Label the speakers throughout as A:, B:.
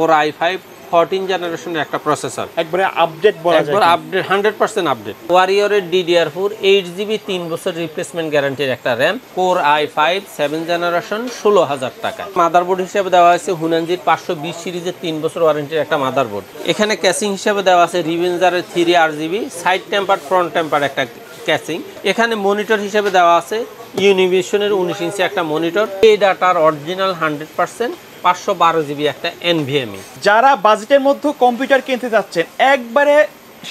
A: Core i5 14 জেনারেশনের একটা processor,
B: একবারে আপডেট বলা যায়,
A: একবার আপডেট 100% আপডেট। ওয়ারিয়রের DDR4 8GB 3 বছর রিপ্লেসমেন্ট গ্যারান্টির একটা RAM, Core i5 7 জেনারেশন 16000 টাকায়। মাদারবোর্ড হিসেবে দেওয়া আছে হুনানজির 520 সিরিজের 3 বছর ওয়ারেন্টির একটা মাদারবোর্ড। এখানে ক্যাসিং হিসেবে দেওয়া আছে রিভেঞ্জারের 3RGB side temper front temper একটা ক্যাসিং। এখানে মনিটর হিসেবে দেওয়া আছে ইউনিভিশনের 19 ইঞ্চি একটা মনিটর, এই ডাটার অরিজিনাল 100%, 512GB একটা NVMe।
B: যারা বাজেটের মধ্যে কম্পিউটার কিনতে যাচ্ছেন একবারে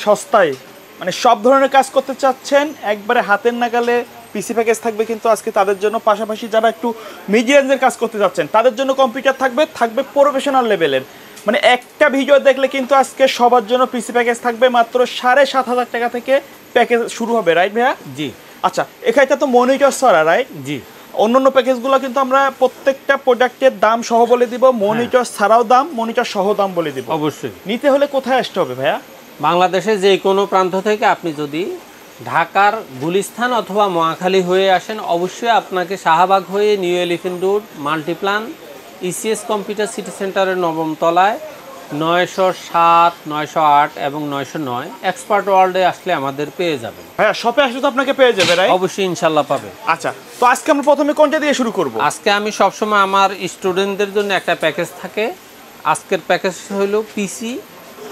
B: সস্তায়, মানে সব ধরনের কাজ করতে চাচ্ছেন, একবারে হাতের নাগালে পিসি প্যাকেজ থাকবে কিন্তু আজকে তাদের জন্য। পাশাপাশি যারা একটু মিড রেঞ্জের কাজ করতে যাচ্ছেন তাদের জন্য কম্পিউটার থাকবে প্রফেশনাল লেভেলের। মানে একটা ভিডিও দেখলে কিন্তু আজকে সবার জন্য পিসি প্যাকেজ থাকবে মাত্র 7500 টাকা থেকে প্যাকেজ শুরু হবে, রাইট ভাইয়া?
A: জি।
B: আচ্ছা, এখানে তো মনিটর ছাড়া, রাইট?
A: জি।
B: অন্যান্য প্যাকেজগুলো কিন্তু আমরা প্রত্যেকটা প্রোডাক্টের দাম সহ বলে দিব, মনিটর ছাড়াও দাম, মনিটর সহ দাম বলে দিব।
A: অবশ্যই।
B: নিতে হলে কোথায় আসতে হবে ভাইয়া?
A: বাংলাদেশে যে কোনো প্রান্ত থেকে আপনি যদি ঢাকার গুলিস্তান অথবা মহাখালী হয়ে আসেন, অবশ্যই আপনাকে শাহবাগ হয়ে new elephant road Multiplan ECS computer city সেন্টারের 9ম তলায় 907, 908 এবং 909 এক্সপার্ট ওয়ার্ল্ডে আসলে আমাদের পেয়ে যাবেন।
B: ভাইয়া শপে আসলে তো আপনাকে পেয়ে যাবে, রাইট?
A: অবশ্যই, ইনশাল্লাহ পাবে।
B: আচ্ছা, তো আজকে আমরা প্রথমে কোনটা দিয়ে শুরু করব?
A: আজকে আমি সবসময় আমার স্টুডেন্টদের জন্য একটা প্যাকেজ থাকে। আজকের প্যাকেজ হলো পিসি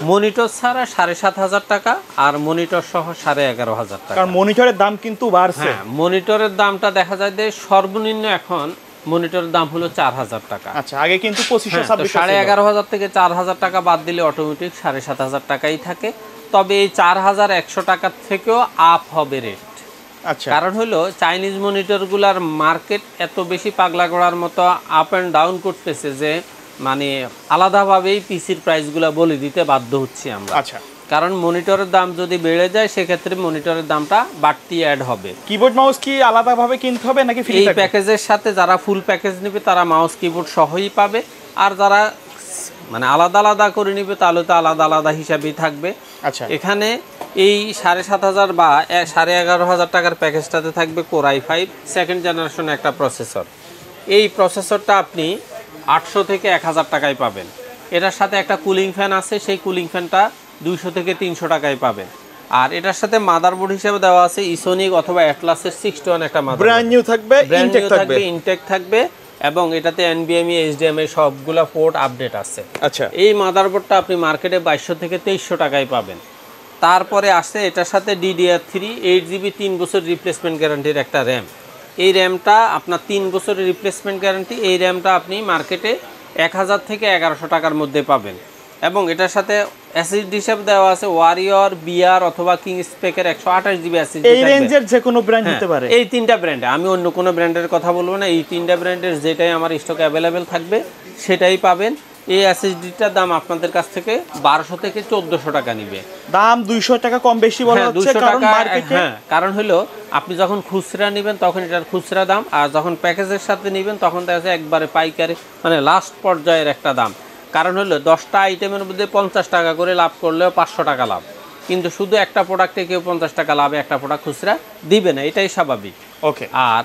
A: মনিটর ছাড়া 7500 টাকা আর মনিটর সহ 11500 টাকা।
B: কারণ মনিটরের দাম কিন্তু বাড়ছে।
A: হ্যাঁ, মনিটরের দামটা দেখা যায় যে সর্বনিম্ন এখন মনিটরের দাম হলো 4000 টাকা।
B: আচ্ছা, আগে কিন্তু 2500-2600
A: 11500 থেকে 4000 টাকা বাদ দিলে অটোমেটিক 7500 টাকাই থাকে। তবে এই 4100 টাকার থেকেও আপ হবে রেট।
B: আচ্ছা,
A: কারণ হলো চাইনিজ মনিটরগুলার মার্কেট এত বেশি পাগলা করার মতো আপ অ্যান্ড ডাউন করতেছে যে মানে আলাদাভাবেই পিসির প্রাইসগুলো বলে দিতে বাধ্য হচ্ছি আমরা।
B: আচ্ছা,
A: কারণ মনিটরের দাম যদি বেড়ে যায় সেক্ষেত্রে মনিটরের দামটা বাড়তি অ্যাড হবে।
B: কিবোর্ড মাউস কি আলাদাভাবে কিনতে হবে নাকি ফ্রি?
A: এই প্যাকেজের সাথে যারা ফুল প্যাকেজ নেবে তারা মাউস কিবোর্ড সহই পাবে, আর যারা মানে আলাদা আলাদা করে নেবে তাহলে তো আলাদা আলাদা হিসাবেই থাকবে।
B: আচ্ছা,
A: এখানে এই 7500 বা 11500 টাকার প্যাকেজটাতে থাকবে Core i5 সেকেন্ড জেনারেশন একটা প্রসেসর। এই প্রসেসরটা আপনি 800 থেকে 1000 টাকায় পাবেন। এটার সাথে একটা কুলিং ফ্যান আছে, সেই কুলিং ফ্যানটা 200 থেকে 300 টাকায় পাবেন। আর এটার সাথে মাদারবোর্ড হিসেবে দেওয়া আছে ইসোনিক অথবা অ্যাটলাসের 61 একটা মাদারবোর্ড,
B: ব্র্যান্ড নিউ থাকবে,
A: ইনটেক থাকবে এবং এটাতে NVMe HDMI সবগুলা পোর্ট আপডেট আছে।
B: আচ্ছা,
A: এই মাদারবোর্ডটা আপনি মার্কেটে 2200 থেকে 2300 টাকায় পাবেন। তারপরে আসছে এটার সাথে DDR3 8GB 3 বছর রিপ্লেসমেন্ট গ্যারান্টির একটা RAM। এই র্যামটা আপনার 3 বছরের রিপ্লেসমেন্ট গ্যারান্টি। এই র্যামটা আপনি মার্কেটে 1000 থেকে 1100 টাকার মধ্যে পাবেন। এবং এটার সাথে SSD হিসেবে দেওয়া আছে ওয়ারিয়র, বিআর অথবা কিং স্পেকের 128GB SSD।
B: এই রেঞ্জের যে কোনো ব্র্যান্ড হতে পারে।
A: এই তিনটা ব্র্যান্ডে, আমি অন্য কোনো ব্র্যান্ডের কথা বলবো না, এই তিনটা ব্র্যান্ডের যেটাই আমার স্টক অ্যাভেলেবেল থাকবে সেটাই পাবেন। এই SSDটার দাম আপনাদের কাছ থেকে 1200 থেকে 1400 টাকা নিবে।
B: দাম 200 টাকা কম বেশি বলা হচ্ছে, কারণ মার্কেটে
A: কারণ হলো আপনি যখন খুচরা নেবেন তখন এটার খুচরা দাম, আর যখন প্যাকেজের সাথে নেবেন তখন দেখা যায় একবারে পাইকারি মানে লাস্ট পর্যায়ের একটা দাম। কারণ হলো 10টা আইটেমের মধ্যে 50 টাকা করে লাভ করলেও 500 টাকা লাভ, কিন্তু শুধু একটা প্রোডাক্টে কেউ 50 টাকা লাভে একটা প্রোডাক্ট খুচরা দিবে না, এটাই স্বাভাবিক।
B: ওকে।
A: আর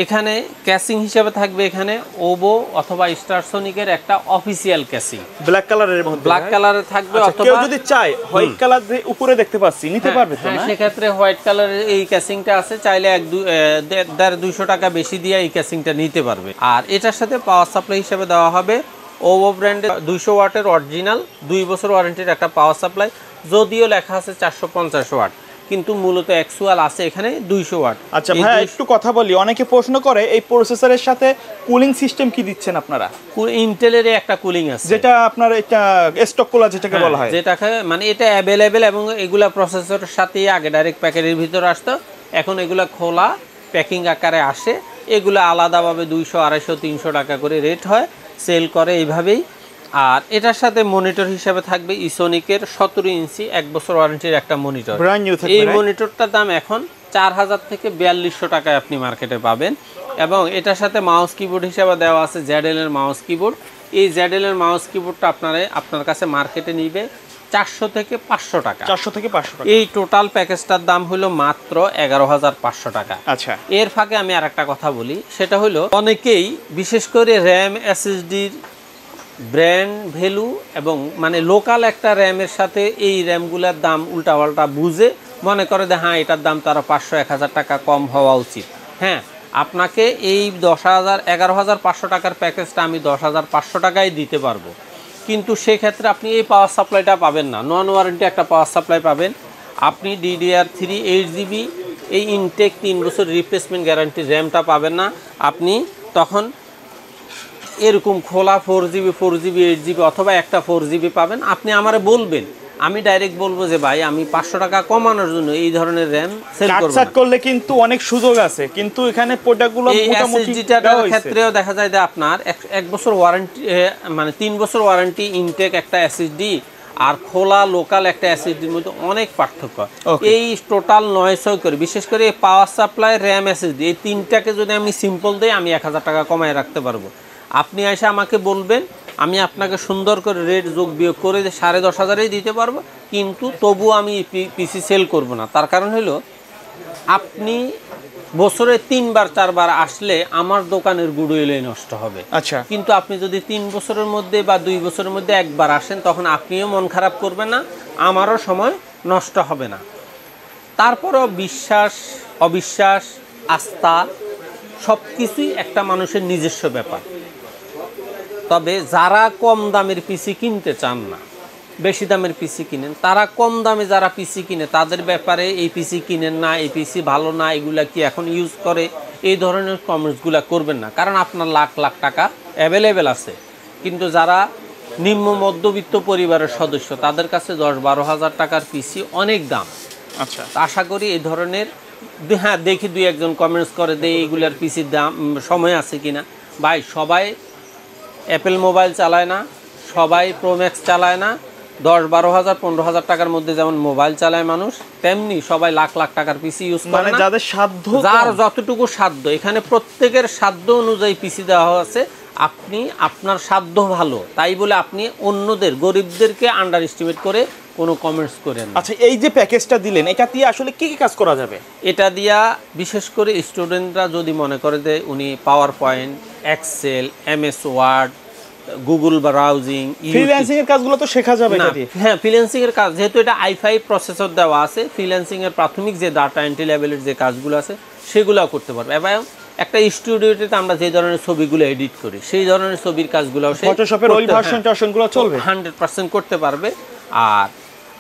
A: এখানে ক্যাসিং হিসেবে থাকবে এখানে ওবো অথবা স্টারসনিকের একটা অফিসিয়াল ক্যাসিং,
B: ব্ল্যাক কালারের মধ্যে,
A: ব্ল্যাক কালারে থাকবে। অথবা
B: কেউ যদি চায় হোয়াইট কালার দিয়ে উপরে দেখতে পাচ্ছি নিতে পারবে তো না?
A: সেক্ষেত্রে হোয়াইট কালারের এই ক্যাসিংটা আছে, চাইলে 1-200 টাকা বেশি দিয়ে এই ক্যাসিংটা নিতে পারবে। আর এটার সাথে পাওয়ার সাপ্লাই হিসেবে দেওয়া হবে ওভো ব্র্যান্ডের 200 ওয়াটের অরিজিনাল 2 বছর ওয়ারেন্টির একটা পাওয়ার সাপ্লাই। যদিও লেখা আছে 450 ওয়াট, কিন্তু মূলত অ্যাকচুয়াল আছে এখানে 200 ওয়াট।
B: আচ্ছা ভাই, একটু কথা বলি, অনেকে প্রশ্ন করে এই প্রসেসরের সাথে কুলিং সিস্টেম কি দিচ্ছেন আপনারা?
A: ইন্টেলের একটা কুলিং আছে,
B: যেটা আপনার এটা স্টক কুলার যেটাকে বলা হয়,
A: যেটাকে মানে এটা অ্যাভেলেবেল এবং এগুলা প্রসেসরের সাথে আগে ডাইরেক্ট প্যাকেটের ভিতরে আসতো, এখন এগুলা খোলা প্যাকিং আকারে আসে। এগুলা আলাদাভাবে 200, 250, 300 টাকা করে রেট হয়, সেল করে এইভাবেই। আর এটার সাথে মনিটর হিসেবে থাকবে ইসোনিকের 17 ইঞ্চি 1 বছর ওয়ারেন্টির একটা মনিটর। এই মনিটরটার দাম এখন 4000 থেকে 4200 টাকায় আপনি মার্কেটে পাবেন। এবং এটার সাথে মাউস কিবোর্ড হিসেবে দেওয়া আছে ZL এর মাউস কিবোর্ড। এই ZL এর মাউস কিবোর্ডটা আপনার কাছে মার্কেটে নিবে 400 থেকে 500 টাকা।
B: 400 থেকে 500 টাকা।
A: এই টোটাল প্যাকেজটার দাম হলো মাত্র 11500 টাকা।
B: আচ্ছা,
A: এর ফাঁকে আমি আরেকটা কথা বলি, সেটা হলো অনেকেই বিশেষ করে RAM SSD ব্র্যান্ড ভ্যালু এবং মানে লোকাল একটা র্যামের সাথে এই র্যামগুলোর দাম উল্টাপাল্টা বুঝে মনে করে যে হ্যাঁ এটার দাম তারা 500-1000 টাকা কম হওয়া উচিত। হ্যাঁ, আপনাকে এই 11,500 টাকার প্যাকেজটা আমি 10,500 টাকায় দিতে পারবো, কিন্তু সেক্ষেত্রে আপনি এই পাওয়ার সাপ্লাইটা পাবেন না। নন ওয়ারেন্টি একটা পাওয়ার সাপ্লাই পাবেন আপনি, DDR3 8GB, এই ইনটেক 3 বছর রিপ্লেসমেন্ট গ্যারান্টি র্যামটা পাবেন না আপনি। তখন এরকম খোলা 4GB 8GB অথবা একটা 4GB পাবেন। আপনি আমারে বলবেন, আমি ডাইরেক্ট বলবো যে ভাই আমি 500 টাকা কমানোর জন্য এই ধরনের র্যাম সেল করব।
B: কাটছাট করলে কিন্তু অনেক সুযোগ আছে, কিন্তু এখানে প্রোডাক্টগুলো মোটামুটি
A: SSD-টার ক্ষেত্রেও দেখা যায় যে আপনার 1 বছর ওয়ারেন্টি, মানে 3 বছর ওয়ারেন্টি ইনটেক একটা SSD আর খোলা লোকাল একটা SSDর মধ্যে অনেক পার্থক্য। এই টোটাল 900 করে, বিশেষ করে পাওয়ার সাপ্লাই, র্যাম, SSD এই তিনটাকে যদি আমি সিম্পল দিই আমি 1000 টাকা কমায় রাখতে পারবো। আপনি এসে আমাকে বলবেন, আমি আপনাকে সুন্দর করে রেট যোগ বিয়োগ করে 10,500-ই দিতে পারবো, কিন্তু তবু আমি পিসি সেল করব না। তার কারণ হলো আপনি বছরে 3-4 বার আসলে আমার দোকানের গুডউইল নষ্ট হবে।
B: আচ্ছা,
A: কিন্তু আপনি যদি 3 বছরের মধ্যে বা 2 বছরের মধ্যে একবার আসেন তখন আপনিও মন খারাপ করবেন না, আমারও সময় নষ্ট হবে না। তারপরও বিশ্বাস অবিশ্বাস আস্থা সব কিছুই একটা মানুষের নিজস্ব ব্যাপার। তবে যারা কম দামের পিসি কিনতে চান না, বেশি দামের পিসি কিনেন, তারা কম দামে যারা পিসি কিনে তাদের ব্যাপারে এই পিসি কিনেন না, এই পিসি ভালো না, এগুলা কি এখন ইউজ করে, এই ধরনের কমেন্টসগুলো করবেন না, কারণ আপনার লাখ লাখ টাকা অ্যাভেলেবেল আছে। কিন্তু যারা নিম্ন মধ্যবিত্ত পরিবারের সদস্য তাদের কাছে 10-12 হাজার টাকার পিসি অনেক দাম।
B: আচ্ছা,
A: আশা করি এই ধরনের, হ্যাঁ দেখি 2-1 কমেন্টস করে দেয় এইগুলার পিসির দাম সময় আছে কিনা। ভাই সবাই অ্যাপেল মোবাইল চালায় না, সবাই প্রোম্যাক্স চালায় না। 10-12 হাজার 15 হাজার টাকার মধ্যে যেমন মোবাইল চালায় মানুষ, তেমনি সবাই লাখ লাখ টাকার পিসি ইউজ করে
B: মানে
A: না।
B: যাদের সাধ্য,
A: যার যতটুকু সাধ্য, এখানে প্রত্যেকের সাধ্য অনুযায়ী পিসি দেওয়া আছে। আপনি আপনার সাধ্য ভালো তাই বলে আপনি অন্যদের গরিবদেরকে আন্ডার এস্টিমেট করে কোনো কমেন্টস করেন না।
B: আচ্ছা, এই যে প্যাকেজটা দিলেন এটা দিয়ে আসলে কি কি কাজ করা যাবে?
A: এটা দিয়া বিশেষ করে স্টুডেন্টরা যদি মনে করে যে উনি PowerPoint, Excel, MS Word, Google browsing,
B: freelancing এর কাজগুলো তো শেখা যাবে এটা দিয়ে।
A: হ্যাঁ, ফ্রিল্যান্সিং এর কাজ, যেহেতু এটা i5 প্রসেসর দেওয়া আছে, ফ্রিল্যান্সিং এর প্রাথমিক যে ডাটা এন্ট্রি লেভেলের যে কাজগুলো আছে সেগুলোও করতে পারবে। এবং একটা স্টুডিওতে আমরা যে ধরনের ছবিগুলো এডিট করি সেই ধরনের ছবির কাজগুলোও সে
B: ফটোশপের ওই ভার্সনগুলো চলবে,
A: 100% করতে পারবে। আর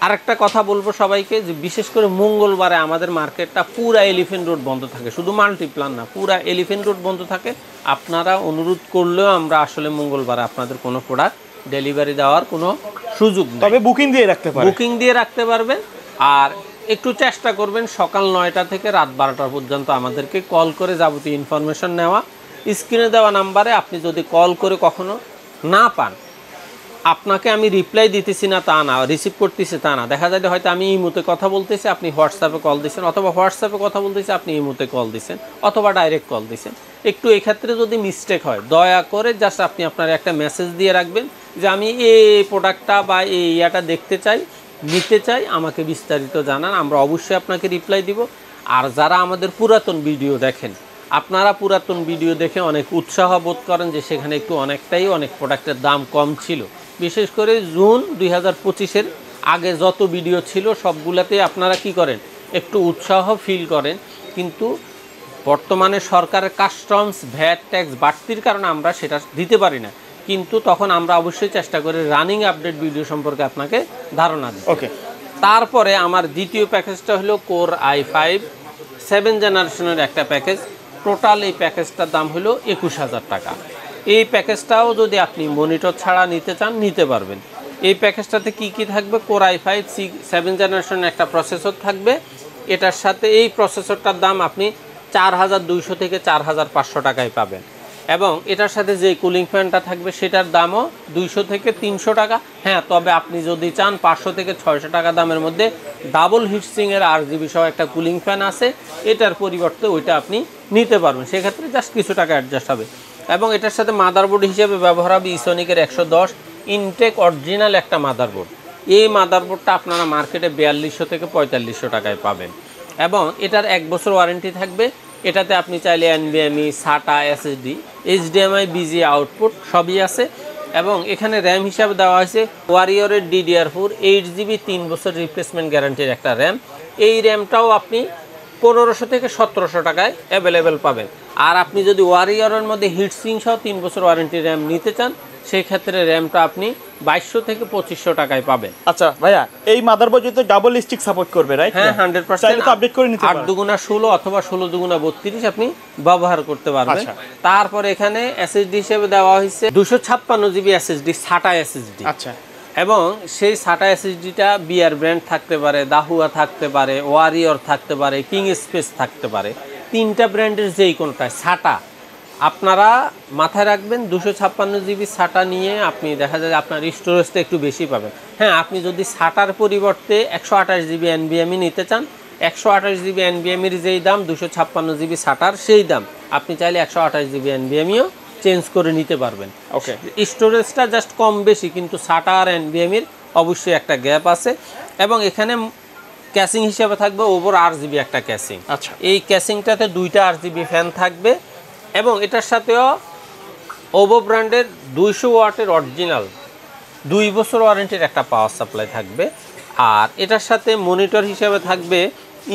A: আরেকটা কথা বলবো সবাইকে, যে বিশেষ করে মঙ্গলবারে আমাদের মার্কেটটা পুরা এলিফেন্ট রোড বন্ধ থাকে, শুধু মাল্টিপ্লান না, পুরা এলিফেন্ট রোড বন্ধ থাকে। আপনারা অনুরোধ করলেও আমরা আসলে মঙ্গলবারে আপনাদের কোনো প্রোডাক্ট ডেলিভারি দেওয়ার কোনো সুযোগ নেই,
B: তবে বুকিং দিয়ে রাখতে পারবেন,
A: বুকিং দিয়ে রাখতে পারবেন। আর একটু চেষ্টা করবেন সকাল 9টা থেকে রাত 12টা পর্যন্ত আমাদেরকে কল করে যাবতীয় ইনফরমেশন নেওয়া। স্ক্রিনে দেওয়া নাম্বারে আপনি যদি কল করে কখনো না পান, আপনাকে আমি রিপ্লাই দিতেছি না তা না, রিসিভ করতেছি তা না, দেখা যায় হয়তো আমি ইমোতে কথা বলতেছি, আপনি হোয়াটসঅ্যাপে কল দিচ্ছেন, অথবা হোয়াটসঅ্যাপে কথা বলতেছি, আপনি ইমোতে কল দিচ্ছেন, অথবা ডাইরেক্ট কল দিচ্ছেন। একটু এক্ষেত্রে যদি মিস্টেক হয় দয়া করে জাস্ট আপনি আপনার একটা মেসেজ দিয়ে রাখবেন যে আমি এই প্রোডাক্টটা বা এই ইয়াটা দেখতে চাই, নিতে চাই, আমাকে বিস্তারিত জানান, আমরা অবশ্যই আপনাকে রিপ্লাই দিব। আর যারা আমাদের পুরাতন ভিডিও দেখেন, আপনারা পুরাতন ভিডিও দেখে অনেক উৎসাহ বোধ করেন যে সেখানে একটু অনেক প্রোডাক্টের দাম কম ছিল। বিশেষ করে জুন 2025-এর আগে যত ভিডিও ছিল সবগুলাতে আপনারা কি করেন, একটু উৎসাহ ফিল করেন। কিন্তু বর্তমানে সরকারের কাস্টমস, ভ্যাট, ট্যাক্স বাড়তির কারণে আমরা সেটা দিতে পারি না, কিন্তু তখন আমরা অবশ্যই চেষ্টা করি রানিং আপডেট ভিডিও সম্পর্কে আপনাকে ধারণা দিই।
B: ওকে,
A: তারপরে আমার দ্বিতীয় প্যাকেজটা হলো কোর i5 7 জেনারেশনের একটা প্যাকেজ। টোটাল এই প্যাকেজটার দাম হলো 21,000 টাকা। এই প্যাকেজটাও যদি আপনি মনিটর ছাড়া নিতে চান নিতে পারবেন। এই প্যাকেজটাতে কি কি থাকবে, কোর i5 7 জেনারেশনের একটা প্রসেসর থাকবে, এটার সাথে এই প্রসেসরটার দাম আপনি 4,200 থেকে 4,500 টাকায় পাবেন। এবং এটার সাথে যে কুলিং ফ্যানটা থাকবে সেটার দামও 200 থেকে 300 টাকা। হ্যাঁ, তবে আপনি যদি চান 500 থেকে 600 টাকা দামের মধ্যে ডাবল হিটসিংয়ের RGB সহ একটা কুলিং ফ্যান আছে, এটার পরিবর্তে ওইটা আপনি নিতে পারবেন, সেক্ষেত্রে জাস্ট কিছু টাকা অ্যাডজাস্ট হবে। এবং এটার সাথে মাদারবোর্ড হিসেবে ব্যবহার হবে ইসোনিকের 110 ইনটেক অরিজিনাল একটা মাদারবোর্ড। এই মাদারবোর্ডটা আপনারা মার্কেটে 4200 থেকে 4500 টাকায় পাবেন। এবং এটার 1 বছর ওয়ারেন্টি থাকবে। এটাতে আপনি চাইলে NVMe, SATA, SSD, HDMI, BGA output সবই আছে। এবং এখানে র্যাম হিসাবে দেওয়া হয়েছে ওয়ারিয়রের DDR4 8GB 3 বছর রিপ্লেসমেন্ট গ্যারান্টির একটা র্যাম। এই র্যামটাও আপনি 1500 থেকে 1700 টাকায় অ্যাভেলেবেল পাবেন। আর আপনি যদি ওয়ারিয়রের মধ্যে হিটসিং সহ 3 বছর ওয়ারেন্টি র্যাম নিতে চান, সেই ক্ষেত্রে র্যামটা আপনি 2200 থেকে 2500 টাকায় পাবেন।
B: আচ্ছা ভাইয়া, এই মাদারবোর্ড যেহেতু ডাবল স্টিক সাপোর্ট করবে, রাইট?
A: হ্যাঁ, 100%
B: চাইলে তো আপডেট করে নিতে
A: 8
B: পারেন।
A: দুগুণা 16 অথবা 16 দুগুণা 32 আপনি ব্যবহার করতে পারবেন।
B: আচ্ছা।
A: তারপরে এখানে এসএসডি হিসেবে দেওয়া হয়েছে 256 জিবি এসএসডি, SATA এসএসডি।
B: আচ্ছা,
A: এবং সেই SATA এসএসডিটা বিআর ব্র্যান্ড থাকতে পারে, দাহুয়া থাকতে পারে, ওয়ারিয়র থাকতে পারে, কিং স্পেস থাকতে পারে। 3টা ব্র্যান্ডের যেই কোনটায় SATA আপনারা মাথায় রাখবেন। 256 জিবি SATA নিয়ে আপনি দেখা যায় আপনার স্টোরেজটা একটু বেশি পাবেন। হ্যাঁ, আপনি যদি SATAর পরিবর্তে 128 জিবি NVMe নিতে চান, 128 জিবি NVMeর যেই দাম 256 জিবি SATAর সেই দাম, আপনি চাইলে 128 জিবি NVMeও চেঞ্জ করে নিতে পারবেন।
B: ওকে।
A: স্টোরেজটা জাস্ট কম বেশি, কিন্তু SATA আর NVMeর অবশ্যই একটা গ্যাপ আছে। এবং এখানে ক্যাসিং হিসেবে থাকবে ওভার RGB একটা ক্যাসিং।
B: আচ্ছা।
A: এই ক্যাসিংটাতে 2টা RGB ফ্যান থাকবে এবং এটার সাথেও ওভো ব্র্যান্ডের 200 ওয়াটের অরিজিনাল 2 বছর ওয়ারেন্টির একটা পাওয়ার সাপ্লাই থাকবে। আর এটার সাথে মনিটর হিসেবে থাকবে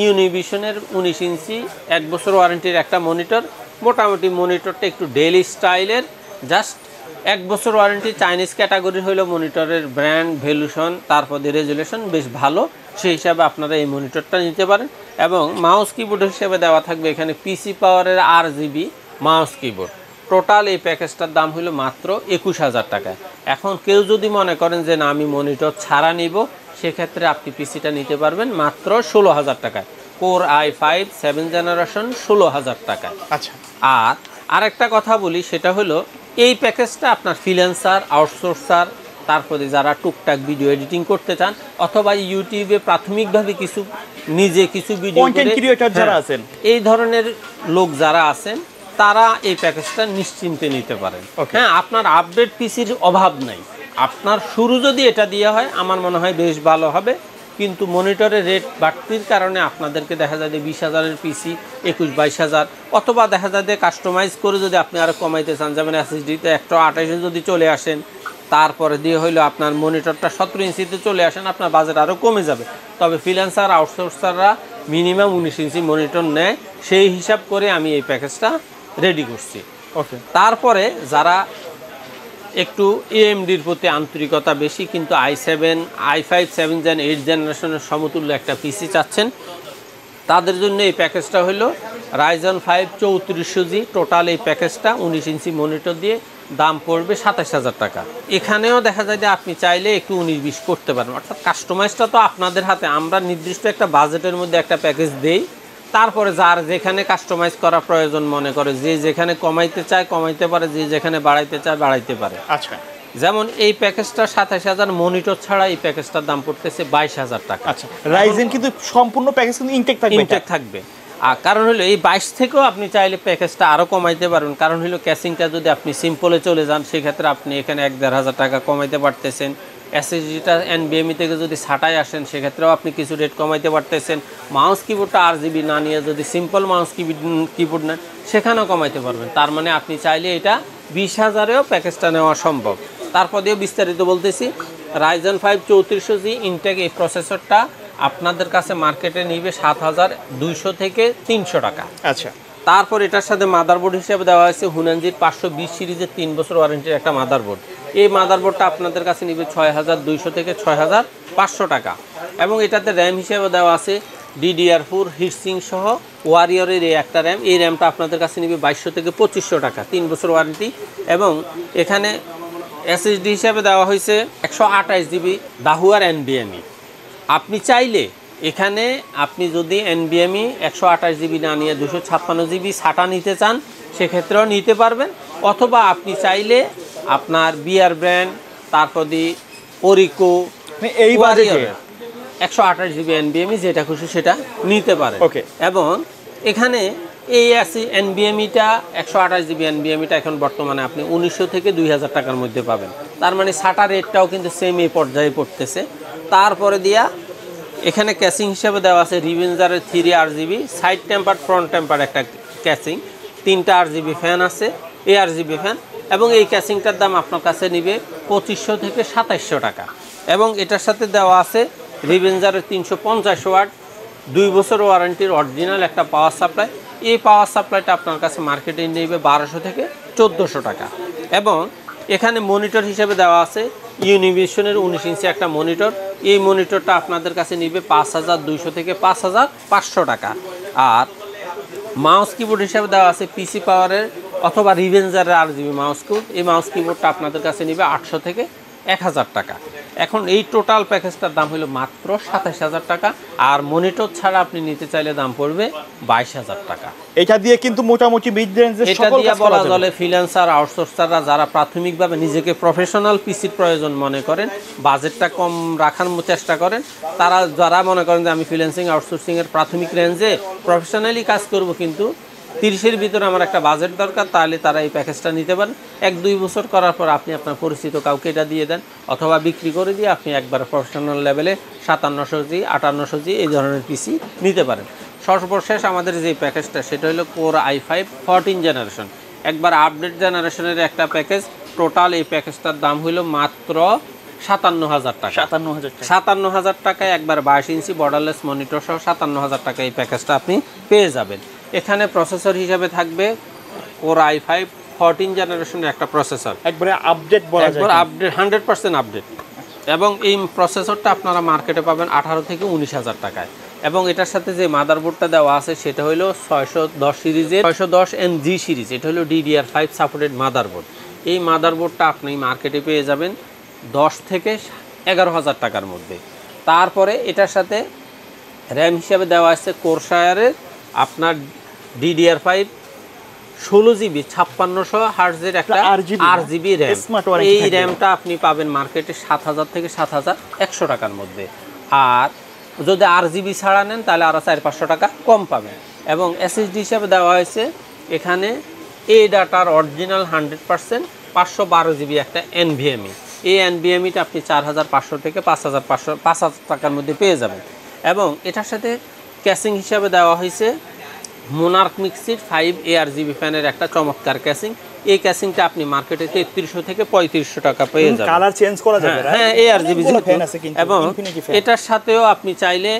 A: ইউনিভিশনের 19 ইঞ্চি 1 বছর ওয়ারেন্টির একটা মনিটর। মোটামুটি মনিটরটা একটু ডেইলি স্টাইলের, জাস্ট 1 বছর ওয়ারেন্টি। চাইনিজ ক্যাটাগরি হলো মনিটরের ব্র্যান্ড ভ্যালুশন, তারপরে রেজুলেশন বেশ ভালো, সেই হিসাবে আপনারা এই মনিটরটা নিতে পারেন। এবং মাউস কিবোর্ড হিসেবে দেওয়া থাকবে এখানে পিসি পাওয়ারের RGB মাউস কিবোর্ড। টোটাল এই প্যাকেজটার দাম হলো মাত্র 21000 টাকায়। এখন কেউ যদি মনে করেন যে না আমি মনিটর ছাড়া নিব, সেক্ষেত্রে আপনি পিসিটা নিতে পারবেন মাত্র 16000 টাকায়। কোর i5 7 জেনারেশন 16000 টাকায়।
B: আচ্ছা।
A: আর আরেকটা কথা বলি, সেটা হলো এই প্যাকেজটা আপনার ফ্রিল্যান্সার, আউটসোর্সার, তারপরে যারা টুকটাক ভিডিও এডিটিং করতে চান, অথবা ইউটিউবে প্রাথমিকভাবে নিজে কিছু ভিডিও
B: কন্টেন্ট ক্রিয়েটর যারা আছেন,
A: এই ধরনের লোক যারা আছেন, তারা এই প্যাকেজটা নিশ্চিন্তে নিতে পারেন। হ্যাঁ, আপনার আপডেট পিসির অভাব নাই। আপনার শুরু যদি এটা দিয়ে হয়, আমার মনে হয় বেশ ভালো হবে। কিন্তু মনিটরের রেট বাড়তির কারণে আপনাদেরকে দেখা যায় যে 20,000-এর পিসি 21-22,000, অথবা দেখা যায় যে কাস্টমাইজ করে যদি আপনি আরও কমাইতে চান, যেমন এসএসডিতে 128-এ যদি চলে আসেন, তারপরে দিয়ে হইলো আপনার মনিটরটা 17 ইঞ্চিতে চলে আসেন, আপনার বাজেট আরও কমে যাবে। তবে ফ্রিল্যান্সার, আউটসোর্সাররা মিনিমাম 19 ইঞ্চি মনিটর নেয়, সেই হিসাব করে আমি এই প্যাকেজটা রেডি করছি।
B: ওকে।
A: তারপরে যারা একটু AMDর প্রতি আন্তরিকতা বেশি, কিন্তু i7, i5 7 জেন 8 জেনারেশনের সমতুল্য একটা পিসি চাচ্ছেন, তাদের জন্য এই প্যাকেজটা হলো Ryzen 5 3400G। টোটাল এই প্যাকেজটা 19 ইঞ্চি মনিটর দিয়ে দাম পড়বে 27000 টাকা। এখানেও দেখা যায় যে আপনি চাইলে একটু 19-20 করতে পারেন, অর্থাৎ কাস্টমাইজটা তো আপনাদের হাতে। আমরা নির্দিষ্ট একটা বাজেটের মধ্যে একটা প্যাকেজ দেই, তারপরে যার যেখানে কাস্টমাইজ করা প্রয়োজন মনে করে, যে যেখানে কমাইতে চায় কমাইতে পারে, যে যেখানে বাড়াইতে চায় বাড়াইতে পারে।
B: আচ্ছা।
A: যেমন এই প্যাকেজটা 27000, মনিটর ছাড়া এই প্যাকেজটার দাম পড়তেছে 22000 টাকা।
B: আচ্ছা, রাইজেন কিন্তু সম্পূর্ণ প্যাকেজ কিন্তু ইনটেক থাকবে।
A: ইনটেক থাকবে। আর কারণ হলো এই 22 থেকেও আপনি চাইলে প্যাকেজটা আরও কমাইতে পারবেন। কারণ হলো ক্যাসিংটা যদি আপনি সিম্পলে চলে যান, সেক্ষেত্রে আপনি এখানে 1-1.5 টাকা কমাইতে পারতেছেন। এসএসডিটা NVMe থেকে যদি ছাটাই আসেন, সেক্ষেত্রেও আপনি কিছু রেট কমাইতে পারতেছেন। মাউস কিবোর্ডটা RGB না নিয়ে যদি সিম্পল মাউস কিবোর্ড নেন, সেখানেও কমাইতে পারবেন। তার মানে আপনি চাইলে এটা 20,000-এও প্যাকেজটা নেওয়া সম্ভব। তারপর দিয়ে বিস্তারিত বলতেছি, Ryzen 5 3400G ইনটেক এই প্রসেসরটা আপনাদের কাছে মার্কেটে নিবে 7200 থেকে 300 টাকা।
B: আচ্ছা।
A: তারপর এটার সাথে মাদারবোর্ড হিসেবে দেওয়া হয়েছে হুনানজির 520 সিরিজের 3 বছর ওয়ারেন্টির একটা মাদারবোর্ড। এই মাদারবোর্ডটা আপনাদের কাছে নিবে 6200 থেকে 6500 টাকা। এবং এটাতে র্যাম হিসেবে দেওয়া আছে DDR4 হিটসিং সহ ওয়ারিয়রের এই একটা র্যাম। এই র্যামটা আপনাদের কাছে নিবে 2200 থেকে 2500 টাকা, 3 বছর ওয়ারেন্টি। এবং এখানে এসএসডি হিসেবে দেওয়া হয়েছে 128 জিবি দাহুয়ার NVMe। আপনি চাইলে এখানে আপনি যদি NVMe 128 জিবি না নিয়ে 256 জিবি SATA নিতে চান, সেক্ষেত্রেও নিতে পারবেন। অথবা আপনি চাইলে আপনার বিআর ব্র্যান্ড, তারপর দিয়ে ওরিকো,
B: এই বাজেটে
A: 128 জিবি NVMe যেটা খুশি সেটা নিতে পারেন।
B: ওকে।
A: এবং এখানে এই NVMeটা 128 জিবি NVMeটা এখন বর্তমানে আপনি 1900 থেকে 2000 টাকার মধ্যে পাবেন। তার মানে SATA রেটটাও কিন্তু সেম এই পর্যায়ে পড়তেছে। তারপরে দিয়া এখানে ক্যাসিং হিসেবে দেওয়া আছে রিভেঞ্জারের 3 RGB side temper, front temper একটা ক্যাসিং, 3টা RGB ফ্যান আছে, এই RGB ফ্যান। এবং এই ক্যাসিংটার দাম আপনার কাছে নিবে 2500 থেকে 2700 টাকা। এবং এটার সাথে দেওয়া আছে রিভেঞ্জারের 350 ওয়াট 2 বছর ওয়ারেন্টির অরিজিনাল একটা পাওয়ার সাপ্লাই। এই পাওয়ার সাপ্লাইটা আপনার কাছে মার্কেটে নেবে 1200 থেকে 1400 টাকা। এবং এখানে মনিটর হিসেবে দেওয়া আছে ইউনিভিশনের 19 ইঞ্চি একটা মনিটর। এই মনিটরটা আপনাদের কাছে নিবে 5200 থেকে 5500 টাকা। আর মাউস কিবোর্ড হিসেবে দেওয়া আছে পিসি পাওয়ারের অথবা রিভেঞ্জারের RGB মাউস কিবোর্ড। এই মাউস কিবোর্ডটা আপনাদের কাছে নিবে 800 থেকে 1000 টাকা। এখন এই টোটাল প্যাকেজটার দাম হলো মাত্র 27000 টাকা। আর মনিটর ছাড়া আপনি নিতে চাইলে দাম পড়বে 22000 টাকা।
B: এটা দিয়ে কিন্তু মোটামুটি মিড রেঞ্জের
A: এটা দিয়ে বলা চলে ফ্রিল্যান্সার আউটসোর্সাররা যারা প্রাথমিকভাবে নিজেকে প্রফেশনাল পিসির প্রয়োজন মনে করেন, বাজেটটা কম রাখার চেষ্টা করেন, তারা যারা মনে করেন যে আমি ফ্রিল্যান্সিং আউটসোর্সিংয়ের প্রাথমিক রেঞ্জে প্রফেশনালি কাজ করব কিন্তু 30-এর ভিতরে আমার একটা বাজেট দরকার, তাহলে তারা এই প্যাকেজটা নিতে পারেন। 1-2 বছর করার পর আপনি আপনার পরিচিত কাউকে এটা দিয়ে দেন অথবা বিক্রি করে দিয়ে আপনি একবার প্রফেশনাল লেভেলে 5700G 5800G এই ধরনের পিসি নিতে পারেন। সর্বশেষ আমাদের যে প্যাকেজটা সেটা হলো Core i5 14 জেনারেশন, একবার আপডেট জেনারেশনের একটা প্যাকেজ। টোটাল এই প্যাকেজটার দাম হলো মাত্র 57000 টাকা। 57000 টাকায় একবার 22 ইঞ্চি বর্ডারলেস মনিটর সহ 57000 টাকা এই প্যাকেজটা আপনি পেয়ে যাবেন। এখানে প্রসেসর হিসেবে থাকবে Core i5 14 জেনারেশনের একটা প্রসেসর,
B: একবারে আপডেট বলা যায়,
A: একবার আপডেট 100% আপডেট। এবং এই প্রসেসরটা আপনারা মার্কেটে পাবেন 18 থেকে 19000 টাকায়। এবং এটার সাথে যে মাদারবোর্ডটা দেওয়া আছে সেটা হলো 610 সিরিজের 610NG সিরিজ। এটা হলো DDR5 সাপোর্টেড মাদারবোর্ড। এই মাদারবোর্ডটা আপনি মার্কেটে পেয়ে যাবেন 10 থেকে 11000 টাকার মধ্যে। তারপরে এটার সাথে র্যাম হিসাবে দেওয়া আছে কোরসায়ারের আপনার DDR5 16GB 5600 হার্টজের একটা RGB র্যাম। এই র্যামটা আপনি পাবেন মার্কেটে 7000 থেকে 7100 টাকার মধ্যে। আর যদি RGB ছাড়া নেন তাহলে আরও 400-500 টাকা কম পাবেন। এবং SSD হিসাবে দেওয়া হয়েছে এখানে এই ডাটার অরিজিনাল 100% 512GB একটা NVMe। এই NVMeটা আপনি 4500 থেকে 5000 টাকার মধ্যে পেয়ে যাবেন। এবং এটার সাথে ক্যাসিং হিসাবে দেওয়া হয়েছে মোনার্ক মিক্সির 5 ARGB ফ্যানের একটা চমৎকার ক্যাসিং। এই ক্যাসিংটা আপনি মার্কেটে 3300 থেকে 3500 টাকা পেয়ে যাবেন।
B: কালার চেঞ্জ করা যাবে,
A: হ্যাঁ ARGB ফ্যান আছে কিন্তু। এবং এটার সাথেও আপনি চাইলে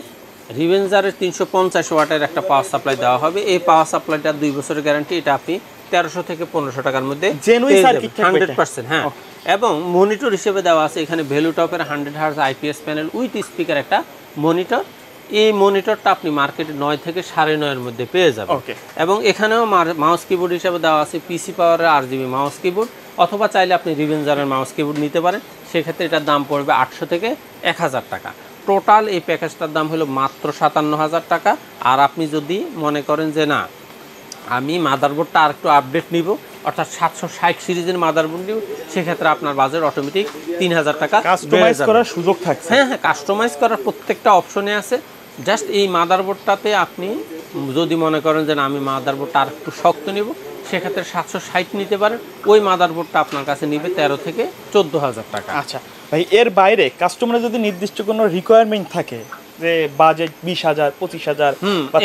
A: রিভেঞ্জারের 350 ওয়াটের একটা পাওয়ার সাপ্লাই দেওয়া হবে। এই পাওয়ার সাপ্লাইটা 2 বছরের গ্যারান্টি। এটা আপনি 1300 থেকে 1500 টাকার মধ্যে 100%। হ্যাঁ, এবং মনিটর হিসেবে দেওয়া আছে এখানে ভ্যালুটপের 100 hertz IPS panel with speaker একটা মনিটর। এই মনিটরটা আপনি মার্কেটে 9 থেকে 9.5-এর মধ্যে পেয়ে যাবেন। এবং এখানেও মাউস কিবোর্ড হিসেবে দেওয়া আছে পিসি পাওয়ারের RGB মাউস কিবোর্ড, অথবা চাইলে আপনি রিভেঞ্জারের মাউস কিবোর্ড নিতে পারেন। সেক্ষেত্রে এটার দাম পড়বে 800 থেকে 1000 টাকা। টোটাল এই প্যাকেজটার দাম হলো মাত্র 57000 টাকা। আর আপনি যদি মনে করেন যে না আমি মাদারবোর্ডটা আর একটু আপডেট নিব, অর্থাৎ 760 সিরিজের মাদারবোর্ড নিব, সেক্ষেত্রে আপনার বাজেট অটোমেটিক 3000 টাকা
B: কাস্টমাইজ করার সুযোগ থাকছে।
A: হ্যাঁ, কাস্টমাইজ করার প্রত্যেকটা অপশনে আছে। জাস্ট এই মাদারবোর্ডটাতে আপনি যদি মনে করেন যে না আমি মাদারবোর্ডটা আর একটু শক্ত নিব, সেক্ষেত্রে 760 নিতে পারেন। ওই মাদারবোর্ডটা আপনার কাছে নিবে 13 থেকে 14000 টাকা।
B: আচ্ছা ভাই, এর বাইরে কাস্টমারের যদি নির্দিষ্ট কোনো রিকোয়ারমেন্ট থাকে যে বাজেট 20000 25000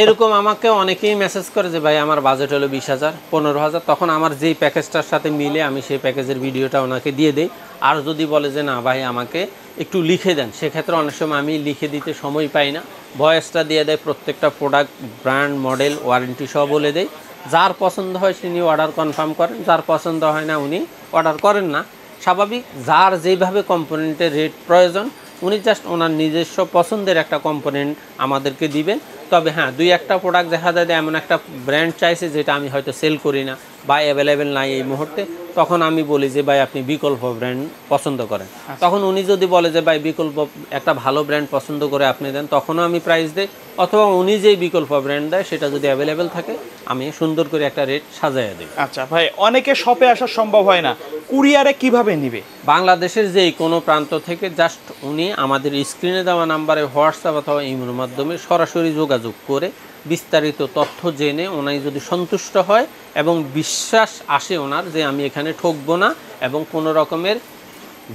A: এরকম আমাকে অনেকেই মেসেজ করে যে ভাই আমার বাজেট হলো 20000 15000, তখন আমার যেই প্যাকেজটার সাথে মিলে আমি সেই প্যাকেজের ভিডিওটা ওনাকে দিয়ে দেই। আর যদি বলে যে না ভাই আমাকে একটু লিখে দেন, সেক্ষেত্রে অনেক সময় আমি লিখে দিতে সময় পাই না, ভয়েসটা দিয়ে দেয়, প্রত্যেকটা প্রোডাক্ট ব্র্যান্ড মডেল ওয়ারেন্টি সব বলে দেয়। যার পছন্দ হয় তিনি অর্ডার কনফার্ম করেন, যার পছন্দ হয় না উনি অর্ডার করেন না। স্বাভাবিক, যার যেভাবে কম্পোনেন্টের রেট প্রয়োজন উনি জাস্ট ওনার নিজস্ব পছন্দের একটা কম্পোনেন্ট আমাদেরকে দিবেন। তবে হ্যাঁ, 2-1টা প্রোডাক্ট দেখা যায় এমন একটা ব্র্যান্ড চাইছে যেটা আমি হয়তো সেল করি না বা অ্যাভেলেবেল নাই এই মুহূর্তে, তখন আমি বলি যে ভাই আপনি বিকল্প ব্র্যান্ড পছন্দ করেন। তখন উনি যদি বলে যে ভাই বিকল্প একটা ভালো ব্র্যান্ড পছন্দ করে আপনি দেন, তখনও আমি প্রাইস দিই। অথবা উনি যেই বিকল্প ব্র্যান্ড দেয় সেটা যদি অ্যাভেলেবেল থাকে আমি সুন্দর করে একটা রেট সাজাইয়া দিই।
B: আচ্ছা ভাই, অনেকে শপে আসা সম্ভব হয় না, কুরিয়ারে কিভাবে নিবে?
A: বাংলাদেশের যেই কোনো প্রান্ত থেকে জাস্ট উনি আমাদের স্ক্রিনে দেওয়া নাম্বারে হোয়াটসঅ্যাপ অথবা ইমেলের মাধ্যমে সরাসরি যোগাযোগ করে বিস্তারিত তথ্য জেনে উনি যদি সন্তুষ্ট হয় এবং বিশ্বাস আসে ওনার যে আমি এখানে ঠকবো না এবং কোনো রকমের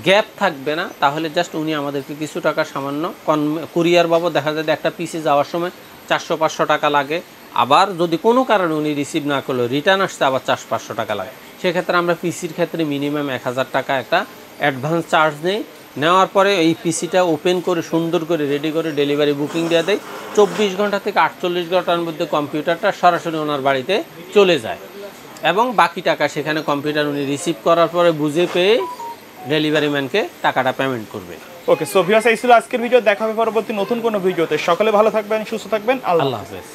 A: গ্যাপ থাকবে না, তাহলে জাস্ট উনি আমাদেরকে কিছু টাকা সামান্য কুরিয়ার বাবদ দেখা যায় একটা পিসে যাওয়ার সময় 400-500 টাকা লাগে। আবার যদি কোনো কারণে উনি রিসিভ না করলে রিটার্ন আসতে আবার 400-500 টাকা লাগে। সেক্ষেত্রে আমরা পিসির ক্ষেত্রে মিনিমাম 1000 টাকা একটা অ্যাডভান্স চার্জ নেই। নেওয়ার পরে এই পিসিটা ওপেন করে সুন্দর করে রেডি করে ডেলিভারি বুকিং দিয়ে দেয়। 24 ঘন্টা থেকে 48 ঘন্টার মধ্যে কম্পিউটারটা সরাসরি ওনার বাড়িতে চলে যায় এবং বাকি টাকা সেখানে কম্পিউটার উনি রিসিভ করার পরে বুঝে পেয়ে ডেলিভারি ম্যানকে টাকাটা পেমেন্ট করবে।
B: ওকে, সো ভিউয়ার্স, এই ছিল আজকের ভিডিও। দেখা হবে পরবর্তী নতুন কোনো ভিডিওতে। সকলে ভালো থাকবেন, সুস্থ থাকবেন। আল্লাহ
A: আল্লাহ হাফেজ।